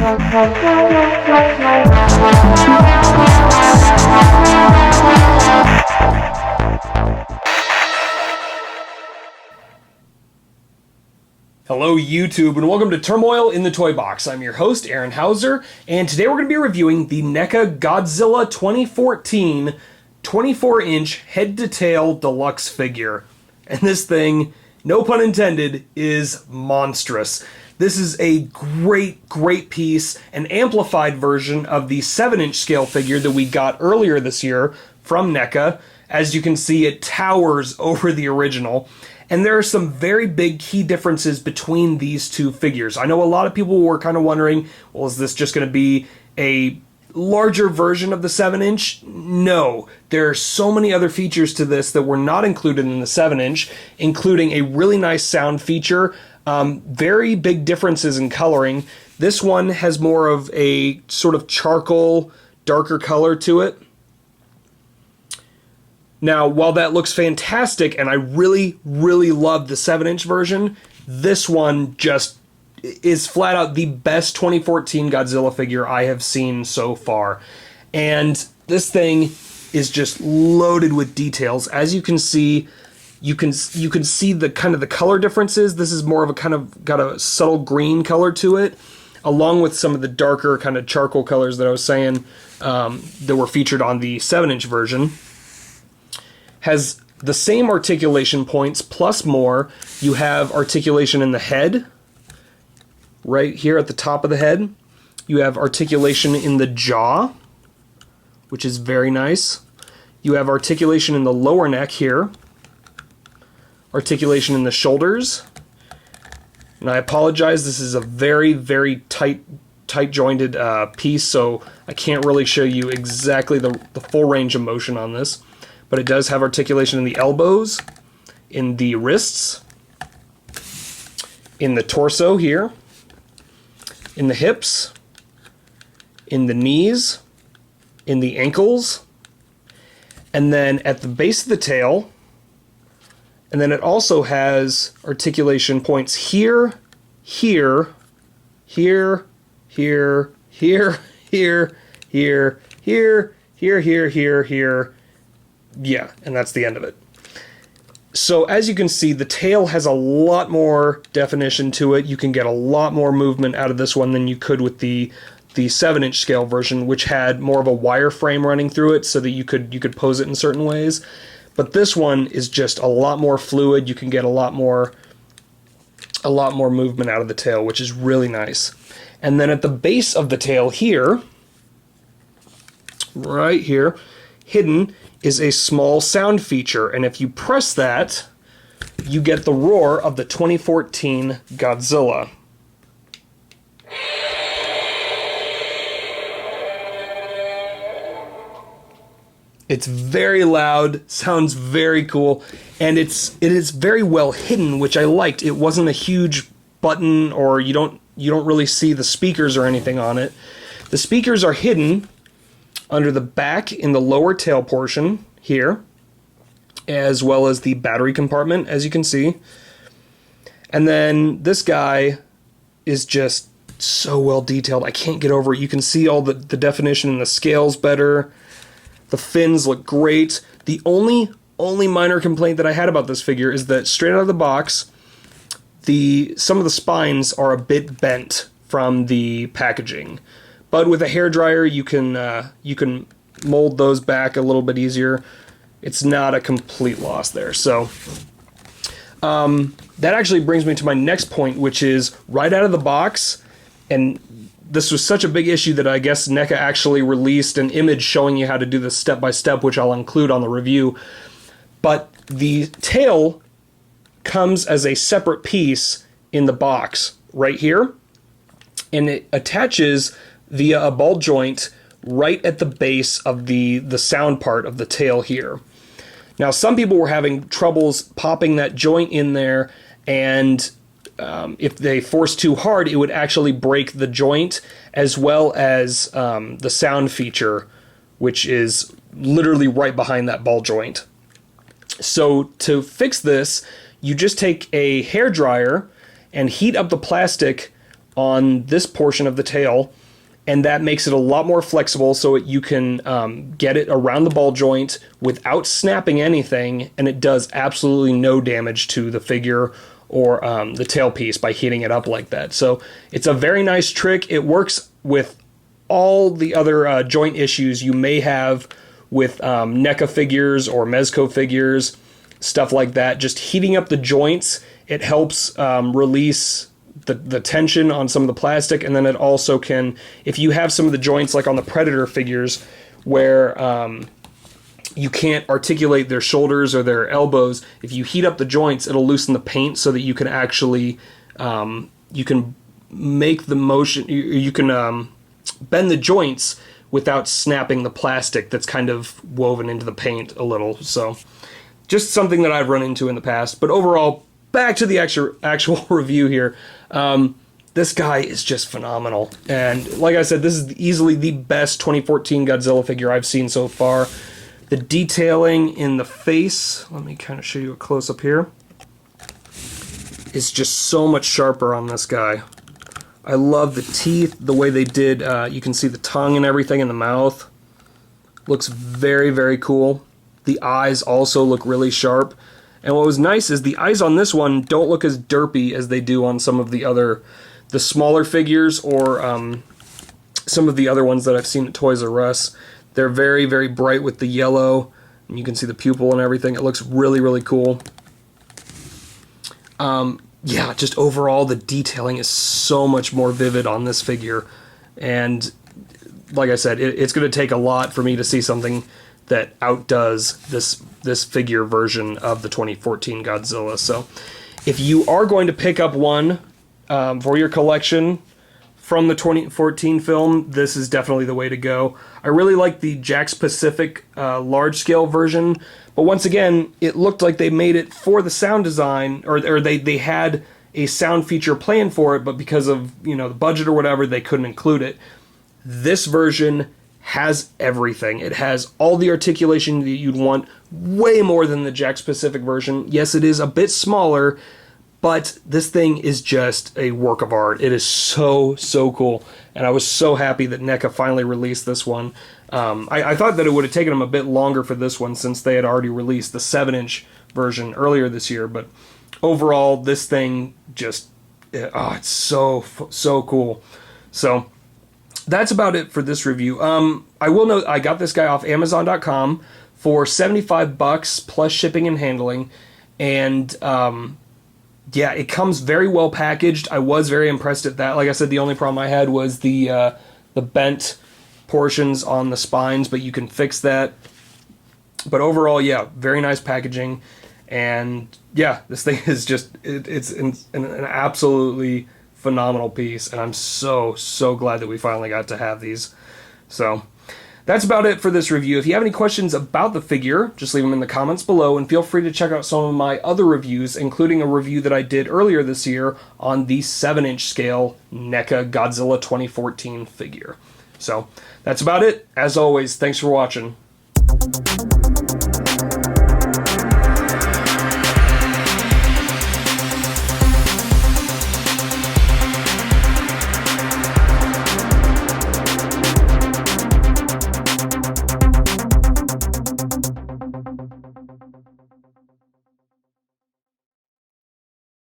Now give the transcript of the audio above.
Hello YouTube and welcome to Turmoil in the Toybox. I'm your host Aaron Hauser, and today we're going to be reviewing the NECA Godzilla 2014 24-inch head-to-tail deluxe figure. And this thing, no pun intended, is monstrous. This is a great piece, an amplified version of the 7-inch scale figure that we got earlier this year from NECA. As you can see, it towers over the original. And there are some very big key differences between these two figures. I know a lot of people were kind of wondering, well, is this just going to be a larger version of the 7-inch? No. There are so many other features to this that were not included in the 7-inch, including a really nice sound feature, very big differences in coloring. This one has more of a sort of charcoal, darker color to it. Now, while that looks fantastic, and I really love the 7-inch version, this one just is flat out the best 2014 Godzilla figure I have seen so far. And this thing is just loaded with details. As you can see, you can see the kind of the color differences. This is more of a kind of got a subtle green color to it, along with some of the darker kind of charcoal colors that I was saying that were featured on the 7-inch version. Has the same articulation points plus more. You have articulation in the head, right here at the top of the head. You have articulation in the jaw, which is very nice. You have articulation in the lower neck here. Articulation in the shoulders. And I apologize, this is a very tight jointed piece, so I can't really show you exactly the full range of motion on this. But it does have articulation in the elbows, in the wrists, in the torso here, in the hips, in the knees, in the ankles, and then at the base of the tail. And then it also has articulation points here, here, here, here, here, here, here, here, here. Yeah, and that's the end of it. So as you can see, the tail has a lot more definition to it. You can get a lot more movement out of this one than you could with the 7-inch scale version, which had more of a wireframe running through it so that you could pose it in certain ways. But this one is just a lot more fluid. You can get a lot more movement out of the tail, which is really nice. And then at the base of the tail here, right here, hidden is a small sound feature, and if you press that, you get the roar of the 2014 Godzilla. It's very loud, sounds very cool, and it is very well hidden, which I liked. It wasn't a huge button, or you don't really see the speakers or anything on it. The speakers are hidden under the back in the lower tail portion here, as well as the battery compartment, as you can see. And then this guy is just so well detailed. I can't get over it. You can see all the definition in the scales better. The fins look great. The only minor complaint that I had about this figure is that straight out of the box, some of the spines are a bit bent from the packaging. But with a hairdryer, you can mold those back a little bit easier. It's not a complete loss there. So that actually brings me to my next point, which is right out of the box, and this was such a big issue that I guess NECA actually released an image showing you how to do this step by step, which I'll include on the review. But the tail comes as a separate piece in the box right here, and it attaches via a ball joint right at the base of the sound part of the tail here. Now, some people were having troubles popping that joint in there, and if they forced too hard, it would actually break the joint, as well as the sound feature, which is literally right behind that ball joint. So to fix this, you just take a hairdryer and heat up the plastic on this portion of the tail, and that makes it a lot more flexible so you can get it around the ball joint without snapping anything, and it does absolutely no damage to the figure or the tailpiece by heating it up like that. So it's a very nice trick. It works with all the other joint issues you may have with NECA figures or Mezco figures, stuff like that. Just heating up the joints, it helps release the tension on some of the plastic, and then it also can, if you have some of the joints like on the Predator figures where you can't articulate their shoulders or their elbows, if you heat up the joints, it'll loosen the paint so that you can actually you can make the motion, you can bend the joints without snapping the plastic that's kind of woven into the paint a little. So just something that I've run into in the past. But overall, back to the actual review here. This guy is just phenomenal. And like I said, this is easily the best 2014 Godzilla figure I've seen so far. The detailing in the face, let me kind of show you a close-up here, is just so much sharper on this guy. I love the teeth, the way they did, you can see the tongue and everything in the mouth. Looks very, very cool. The eyes also look really sharp. And what was nice is the eyes on this one don't look as derpy as they do on some of the smaller figures or some of the other ones that I've seen at Toys R Us. They're very, very bright with the yellow, and you can see the pupil and everything. It looks really, really cool. Yeah, just overall, the detailing is so much more vivid on this figure. And like I said, it's going to take a lot for me to see something that outdoes this figure version of the 2014 Godzilla. So if you are going to pick up one for your collection from the 2014 film, this is definitely the way to go. I really like the Jakks Pacific large-scale version, but once again, it looked like they made it for the sound design, or they had a sound feature planned for it, but because of the budget or whatever, they couldn't include it. This version has everything. It has all the articulation that you'd want, way more than the Jakks Pacific version. Yes, it is a bit smaller, but this thing is just a work of art. It is so, so cool. And I was so happy that NECA finally released this one. I thought that it would have taken them a bit longer for this one since they had already released the 7-inch version earlier this year. But overall, this thing just, it's so, so cool. So that's about it for this review. I will note I got this guy off Amazon.com for $75 plus shipping and handling. And yeah, it comes very well packaged. I was very impressed at that. Like I said, the only problem I had was the bent portions on the spines, but you can fix that. But overall, yeah, very nice packaging. And yeah, this thing is just, it's an absolutely phenomenal piece. And I'm so, so glad that we finally got to have these. So that's about it for this review. If you have any questions about the figure, just leave them in the comments below, and feel free to check out some of my other reviews, including a review that I did earlier this year on the 7-inch scale NECA Godzilla 2014 figure. So that's about it. As always, thanks for watching.